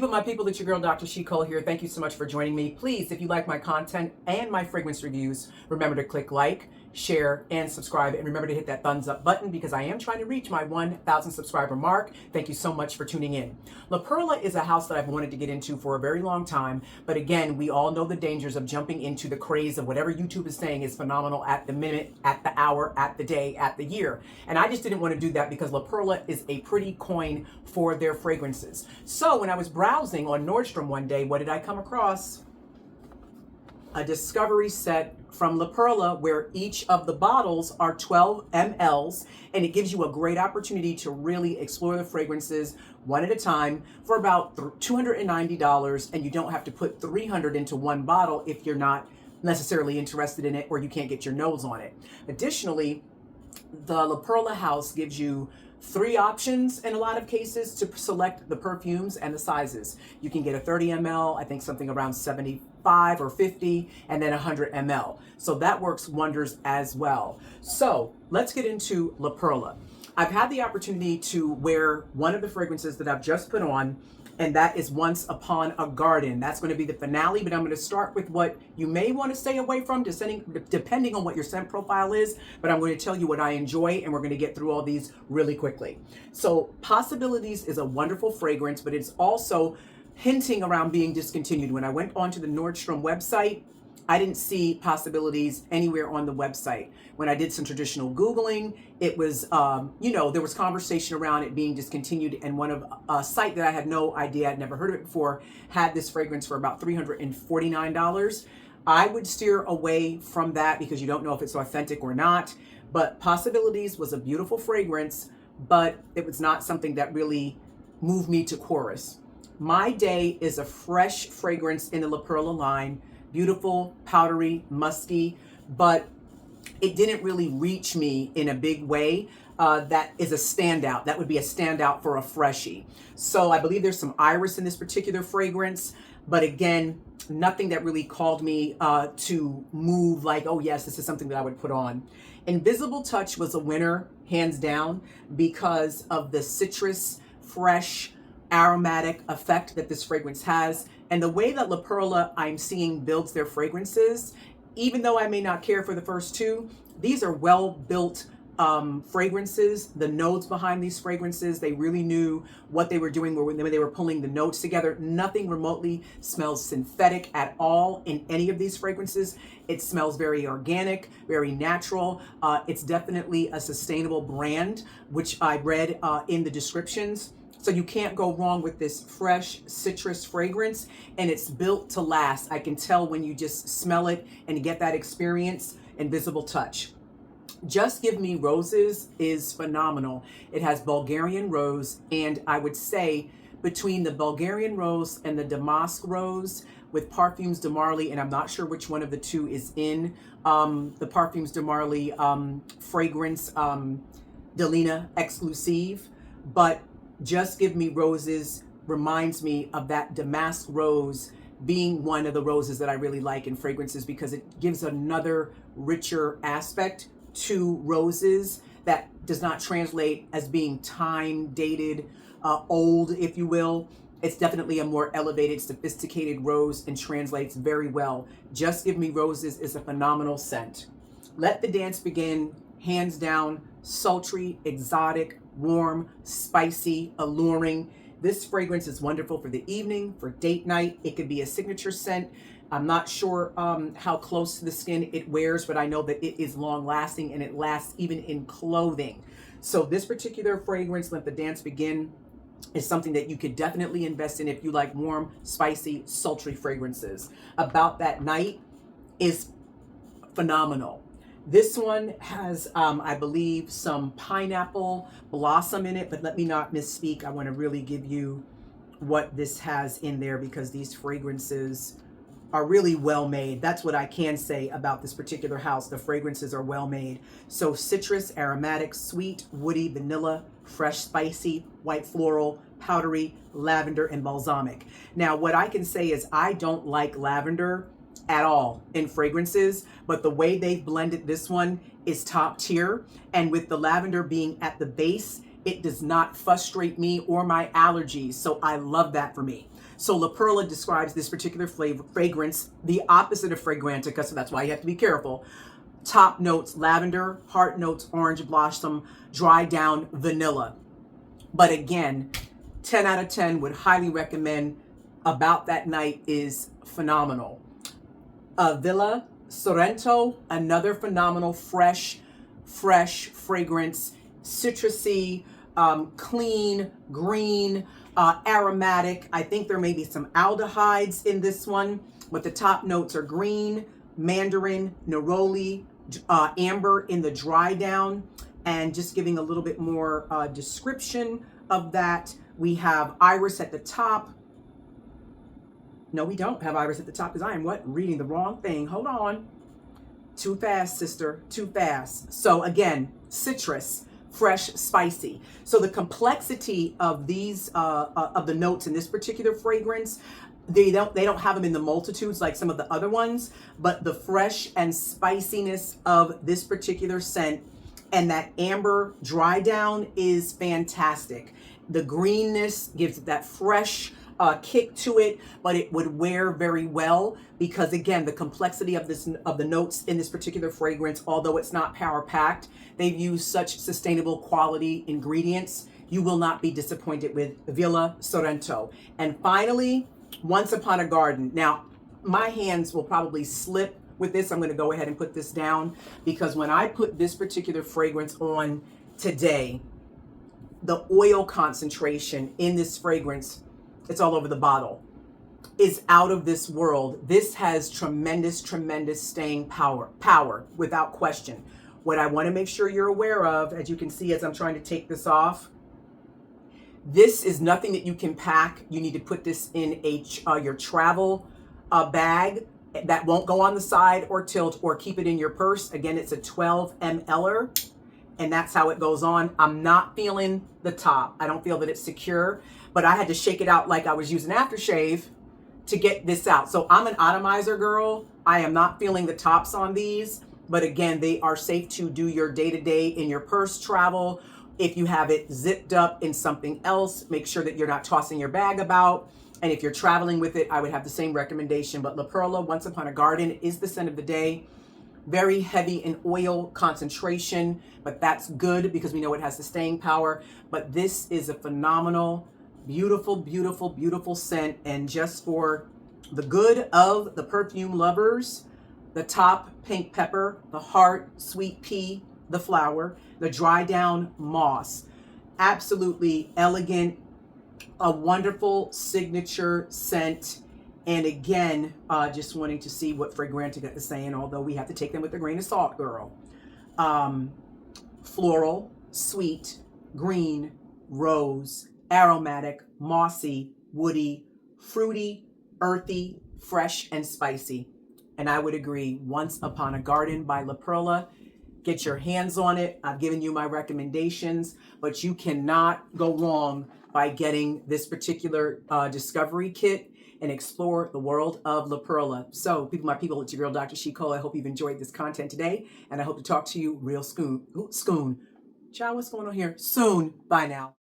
My people, it's your girl, Dr. 𝐿 here. Thank you so much for joining me. Please, if you like my content and my fragrance reviews, remember to click like, share, and subscribe. And remember to hit that thumbs up button because I am trying to reach my 1,000 subscriber mark. Thank you so much for tuning in. La Perla is a house that I've wanted to get into for a very long time. But again, we all know the dangers of jumping into the craze of whatever YouTube is saying is phenomenal at the minute, at the hour, at the day, at the year. And I just didn't want to do that because La Perla is a pretty coin for their fragrances. So when I was browsing on Nordstrom one day, what did I come across? A discovery set from La Perla where each of the bottles are 12 mLs, and it gives you a great opportunity to really explore the fragrances one at a time for about $290, and you don't have to put 300 into one bottle if you're not necessarily interested in it or you can't get your nose on it. Additionally, the La Perla house gives you 3 options in a lot of cases to select the perfumes and the sizes. You can get a 30 ml, I think something around 75 or 50, and then 100 ml. So that works wonders as well. So let's get into La Perla. I've had the opportunity to wear one of the fragrances that I've just put on, and that is Once Upon a Garden. That's going to be the finale, but I'm going to start with what you may want to stay away from, depending on what your scent profile is, but I'm going to tell you what I enjoy, and we're going to get through all these really quickly. So Possibilities is a wonderful fragrance, but it's also hinting around being discontinued. When I went onto the Nordstrom website, I didn't see Possibilities anywhere on the website. When I did some traditional Googling, it was, there was conversation around it being discontinued, and one of a site that I had no idea, I'd never heard of it before, had this fragrance for about $349. I would steer away from that because you don't know if it's authentic or not, but Possibilities was a beautiful fragrance, but it was not something that really moved me to chorus. My Day is a fresh fragrance in the La Perla line. Beautiful, powdery, musky, but it didn't really reach me in a big way. That is a standout. That would be a standout for a freshie. So I believe there's some iris in this particular fragrance, but again, nothing that really called me to move like, oh yes, this is something that I would put on. Invisible Touch was a winner, hands down, because of the citrus, fresh, aromatic effect that this fragrance has. And the way that La Perla, I'm seeing, builds their fragrances, even though I may not care for the first 2, these are well-built fragrances. The notes behind these fragrances, they really knew what they were doing when they were pulling the notes together. Nothing remotely smells synthetic at all in any of these fragrances. It smells very organic, very natural. It's definitely a sustainable brand, which I read in the descriptions. So you can't go wrong with this fresh citrus fragrance, and it's built to last. I can tell when you just smell it and get that experience. Invisible Touch. Just Give Me Roses is phenomenal. It has Bulgarian rose, and I would say between the Bulgarian rose and the Damask rose with Parfums de Marly, and I'm not sure which one of the 2 is in the Parfums de Marly fragrance Delina exclusive, but Just Give Me Roses reminds me of that Damask rose being one of the roses that I really like in fragrances because it gives another richer aspect to roses that does not translate as being time dated, old, if you will. It's definitely a more elevated, sophisticated rose and translates very well. Just Give Me Roses is a phenomenal scent. Let the Dance Begin, hands down, sultry, exotic, warm, spicy, alluring. This fragrance is wonderful for the evening, for date night. It could be a signature scent. I'm not sure how close to the skin it wears, but I know that it is long lasting and it lasts even in clothing. So this particular fragrance, Let the Dance Begin, is something that you could definitely invest in if you like warm, spicy, sultry fragrances. About That Night is phenomenal. This one has, I believe, some pineapple blossom in it, but let me not misspeak. I want to really give you what this has in there because these fragrances are really well made. That's what I can say about this particular house. The fragrances are well made. So citrus, aromatic, sweet, woody, vanilla, fresh, spicy, white floral, powdery, lavender, and balsamic. Now, what I can say is I don't like lavender at all in fragrances, but the way they've blended this one is top tier. And with the lavender being at the base, it does not frustrate me or my allergies. So I love that for me. So La Perla describes this particular fragrance, the opposite of Fragrantica, so that's why you have to be careful. Top notes, lavender, heart notes, orange blossom, dry down, vanilla. But again, 10 out of 10 would highly recommend. About that night is phenomenal. Villa Sorrento, another phenomenal fresh fragrance, citrusy, clean, green, aromatic. I think there may be some aldehydes in this one, but the top notes are green, mandarin, neroli, amber in the dry down. And just giving a little bit more description of that, we have iris at the top. No, we don't have iris at the top because I am reading the wrong thing. Hold on. Too fast, sister, too fast. So again, citrus, fresh, spicy. So the complexity of these, of the notes in this particular fragrance, they don't have them in the multitudes like some of the other ones, but the fresh and spiciness of this particular scent and that amber dry down is fantastic. The greenness gives it that fresh kick to it, but it would wear very well because again, the complexity of the notes in this particular fragrance, although it's not power packed, they've used such sustainable quality ingredients. You will not be disappointed with Villa Sorrento. And finally, Once Upon a Garden. Now, my hands will probably slip with this. I'm going to go ahead and put this down because when I put this particular fragrance on today, the oil concentration in this fragrance, it's all over the bottle, is out of this world. This has tremendous staying power without question. What I want to make sure you're aware of, as you can see as I'm trying to take this off, this is nothing that you can pack. You need to put this in your travel bag that won't go on the side or tilt, or keep it in your purse. Again, it's a 12 mLer, and that's how it goes on. I'm not feeling the top. I don't feel that it's secure, but I had to shake it out like I was using aftershave to get this out. So I'm an atomizer girl. I am not feeling the tops on these, but again, they are safe to do your day-to-day in your purse travel. If you have it zipped up in something else, make sure that you're not tossing your bag about. And if you're traveling with it, I would have the same recommendation. But La Perla, Once Upon a Garden, is the scent of the day. Very heavy in oil concentration, but that's good because we know it has the staying power. But this is a phenomenal, beautiful scent. And just for the good of the perfume lovers, the top, pink pepper, the heart, sweet pea, the flower, the dry down, moss. Absolutely elegant, a wonderful signature scent. And again, just wanting to see what Fragrantica is saying, although we have to take them with a grain of salt, girl. Floral, sweet, green, rose, aromatic, mossy, woody, fruity, earthy, fresh, and spicy. And I would agree, Once Upon a Garden by La Perla. Get your hands on it. I've given you my recommendations, but you cannot go wrong by getting this particular discovery kit and explore the world of La Perla. So, my people, it's your girl, Dr. 𝐿𝐶𝐒. I hope you've enjoyed this content today, and I hope to talk to you real soon. Ciao, what's going on here? Soon. Bye now.